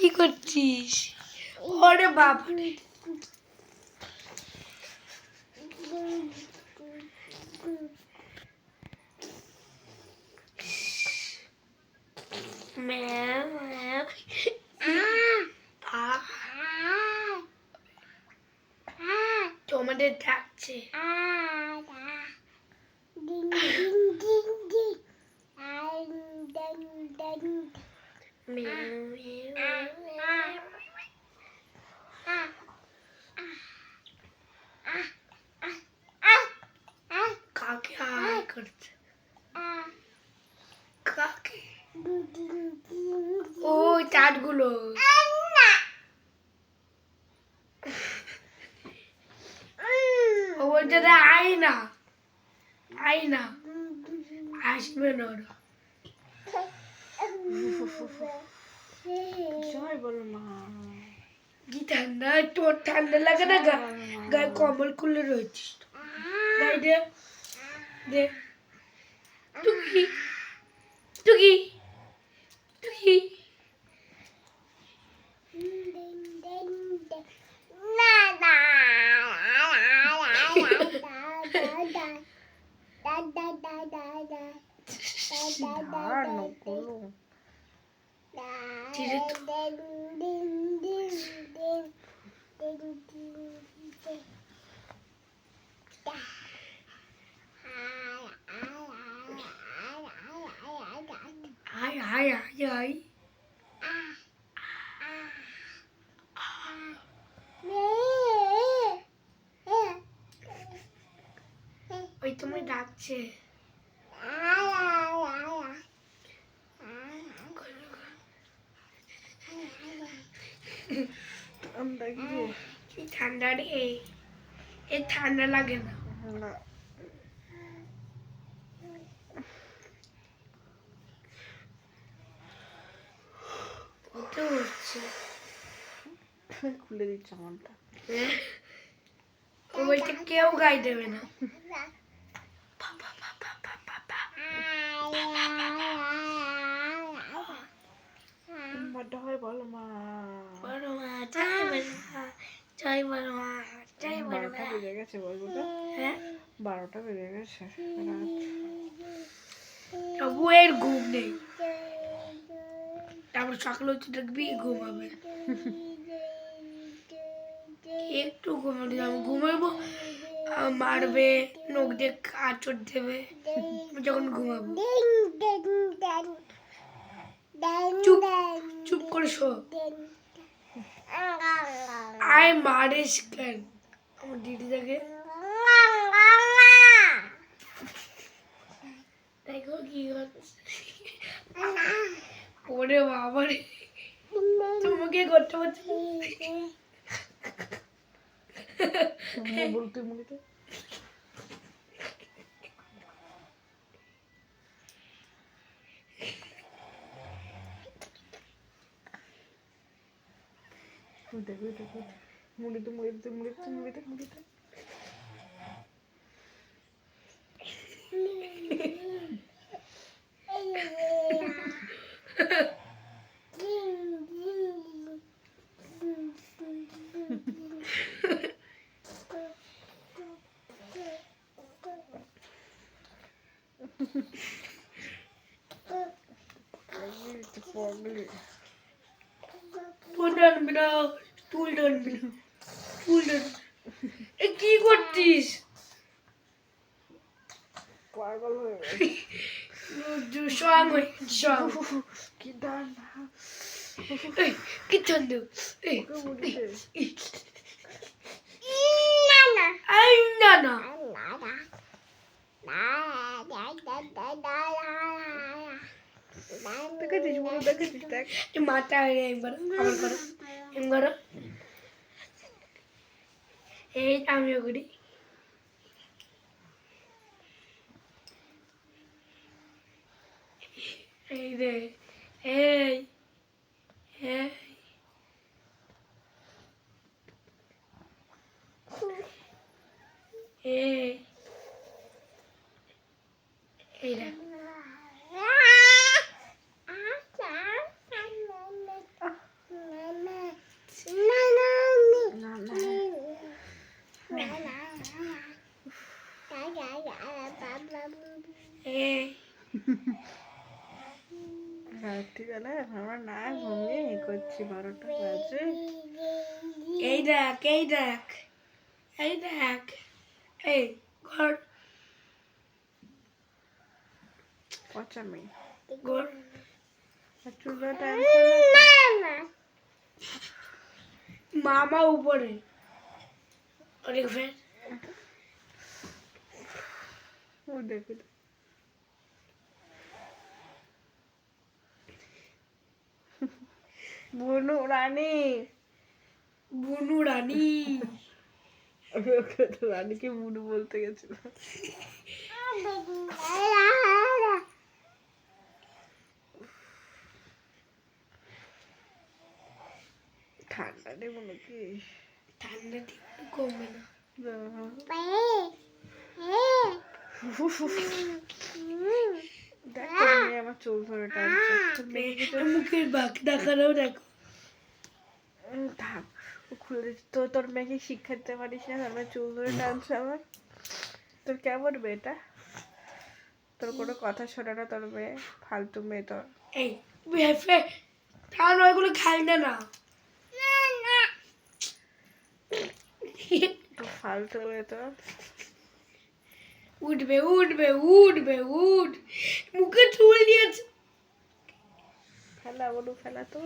কি করছিস? ওরে বাবা রে। ম্যাও ম্যাও। তোমাদের ডাকছে। কাকে আয় করছে? কাকে? ওই চাটগুলো। ও বলছে আয় না, আয় না, আসবে না ওরা। জয় বলো মা। কি ঠান্ডা, তোর ঠান্ডা লাগে না? গায়ে কম্বল খুলে রয়েছিস তো। গায়ে দে দে। টুকি টুকি টুকি। আয় আয় আয় আয়। ওই তুমি ডাকছে। কি ঠান্ডা রে, এ ঠান্ডা লাগে না। খুলে দিচ্ছে আমারটা। ও বলছে কেউ গায়ে দেবে না। বলো মা। বড় মা জয় বড় মা, জয় বড় মা, জয় বড় মা। 12টা বেজে গেছে বলবো তো। হ্যাঁ 12টা বেজে গেছে। তবু এর ঘুম নেই। তারপর সকালে উঠে দেখবি ঘুমাবে। একটু ঘুমাতে যাবো, ঘুমাবো মারবে, নখ দিয়ে আঁচড় দেবে যখন ঘুমাবো। চুপ চুপ করে শো। আয় মারিস কেন আমার দিদি দেখে? দেখো কি ওরে বাবা রে, তোমাকে করতে পারছি বলতে মুখে দেখো দেখো মুড়িতে মুড়িতে মুড়িতে মুড়িতে মুড়িতে। তুল টানবি না, তুল টানবি। এ কি করছিস? পাগল হয়ে সং হয়ে সং। কি ঠান্ডা। কি ঠান্ডা। না না দেখেছিস বলো দেখেছিস দেখ। মাথা একবার আবার করো, এম করো। এই আমিও করি। এই রে এই এই এই এই রে রাত্রিবেলা আমরা না ঘুমিয়ে এ করছি 12টা বাজে। এই দেখ এই দেখ এই দেখ এই ঘর পচা মেয়ে ঘর আর চুলো টানছে মামা উপরে অনেক ফের ও দেখে বুনু রানী বুনু রানী আমি ওকে তো রানীকে বুনু বলতে গেছিলাম। ঠান্ডা নেই নাকি? ঠান্ডা ঠিক কমবে না দেখ তোর মেয়ে আমার চুল ধরে টানছে। তোর মেয়েকে তো মুখের বাঁক দেখালেও দেখো থাক ও খুলে দিচ্ছে। তো তোর মেয়েকে শিক্ষা দিতে পারিস না? তোর মেয়ে চুল ধরে টানছে আমার। তোর কেমন মেয়েটা? তোর কোনো কথা শোনে না তোর মেয়ে? ফালতু মেয়ে তোর। এই তাহলে ওইগুলো খাই না না তোর ফালতু মেয়ে তোর। উঠবে উঠবে উঠবে উঠ মুখে চুল দিয়েছে ফেলা বলু ফেলা তো।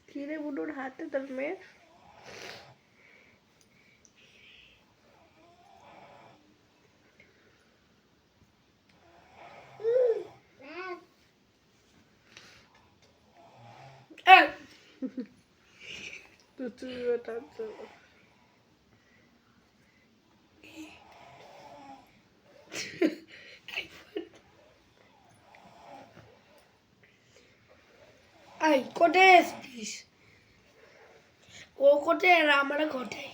কিরে বুনুর হাতে তোর মেয়ের? এই, তো চুল টানছে। এই কোথায় এসছিস ও কোথায় আর আমরা কোথায়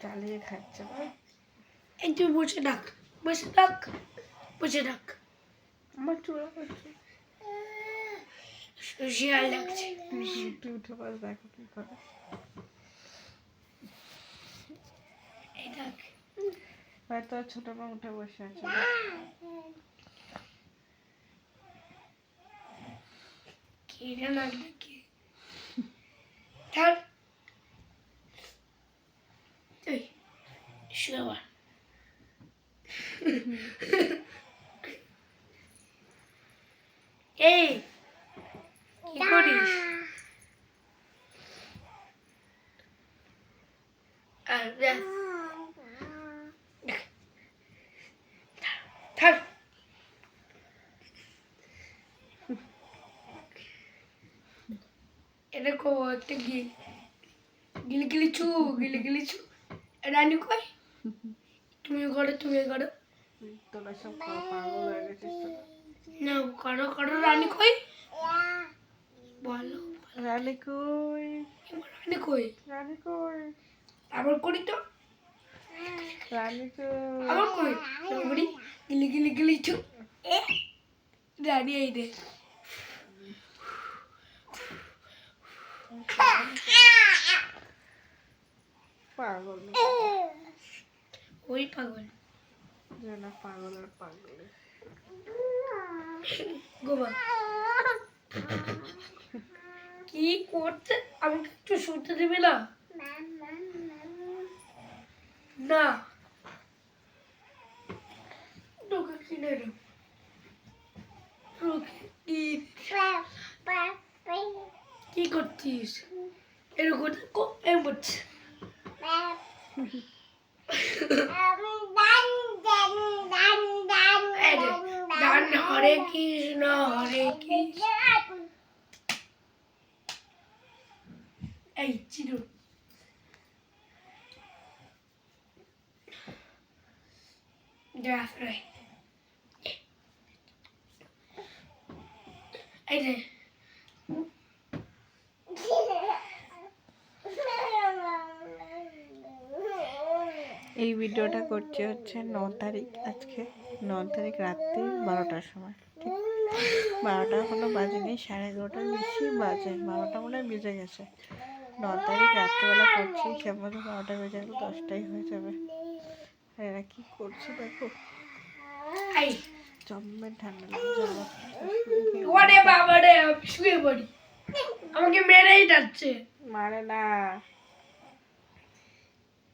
চালিয়ে খাচ্ছে না। এই তুই বসে ডাক বসে ডাক বসে ডাক আমার চুল করছে। শিয়াল ডাকছে তুই উঠে পাস দেখো কি করে। এই ডাক হয়তো ছোট মা উঠে বসে আছে। কি রে লাগবে কি থাক এই শুয়ে এই কি করিস আর থাক এটা কো একটা গিলি গিলি চু গিলি গিলি চু রানী কই তুমি করো তোরা সব পাগল হয়ে গেছিস তোরা। না করো করো রানী কই বলো রানী কই? রানী কই রানী কই? আবার করি তো রানী কই? আবার কই করি গিলি গিলি গিলি চু এ রানী এই দে পাগল ওই পাগল জানা পাগল আর পাগল। গোবা কি করতে আমাকে একটু শুতে দেবে না না তোকে কিনে দেব কি করছিস এরকম এম করছিস দান হরে কৃষ্ণ এই চিরু এই রে এই ভিডিওটা করছে হচ্ছে 9 তারিখ। আজকে 9 তারিখ রাত্রি 12টার সময়। ঠিক 12টা এখনো বাজেনি, 11:30টার বেশি বাজে। 12টা মনে হয় বেজে গেছে। 9 তারিখ রাত্রেবেলা করছি, কেমন 9টা বেজে গেল, 10টাই হয়ে যাবে। আর এরা কি করছে দেখো, এই জম্মের ঠান্ডা লাগছে আমার। ওরে বাবা রে, আমি শুয়ে পড়ি, আমাকে মেরেই যাচ্ছে। মারে না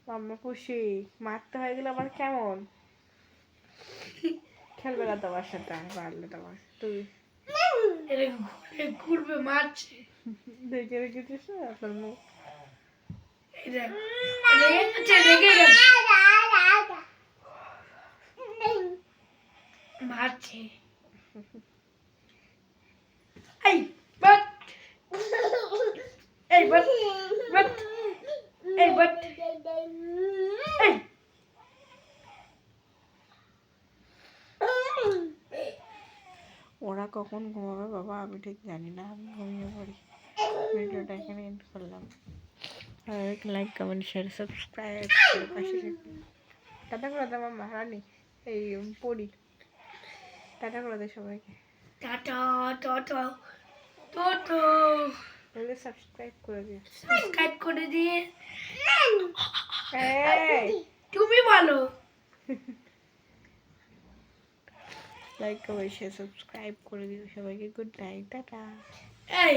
মাম্মা খুশি, মারতে হয়ে গেলে আমার কেমন, খেলবে না তোমার সাথে আর পারলে তোমার, তুই এরে ঘুরে ঘুরবে মারছে। দেখে রেখেছিস না আপনার মুখ। এই দেখ, রেগে গেছে, রেগে গেছে, মারছে। এই বাট, এই বাট, বাট, এই বাট, এই ওরা কখন ঘুমাবে বাবা আমি ঠিক জানি না, আমি ঘুমিয়ে পড়ি। ভিডিওটা এখানে এন্ড করলাম। আর লাইক কমেন্ট শেয়ার সাবস্ক্রাইব করে পাশে থাকবেন। টাটা করে দাও মাম্মা, রানী এই পড়ি, টাটা করে দে সবাইকে। Tata, tata, tata. বলে সাবস্ক্রাইব করে দিও। সাবস্ক্রাইব করে দিয়ে এই তুমি বলো। লাইক কমেন্ট শেয়ার সাবস্ক্রাইব করে দিও সবাইকে। Good night, tata. এই